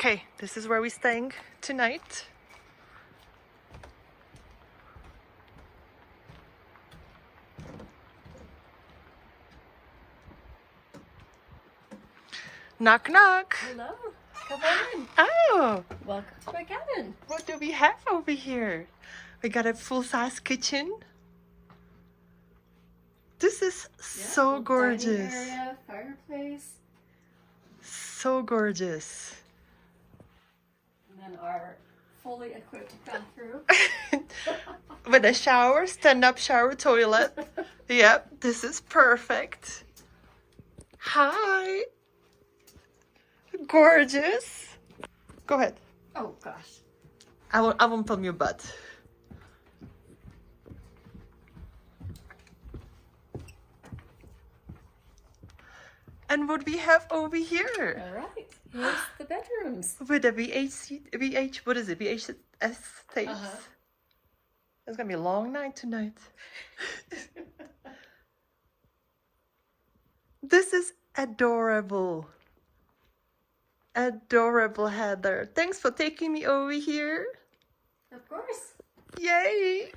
Okay, this is where we're staying tonight. Knock, knock. Hello, come on in. Oh, Welcome to my cabin. what do we have over here? We got a full-size kitchen. This is so Little gorgeous. Dining area, fireplace, So gorgeous. and then our fully equipped bathroom. With a shower, stand-up shower toilet. Yep, this is perfect. Hi. Gorgeous. Go ahead. Oh gosh. I won't film your butt. And what we have over here? All right, here's the bedrooms. With a VH, what is it? VHS State. It's gonna be a long night tonight. This is adorable. Adorable, Heather. Thanks for taking me over here. Of course. Yay!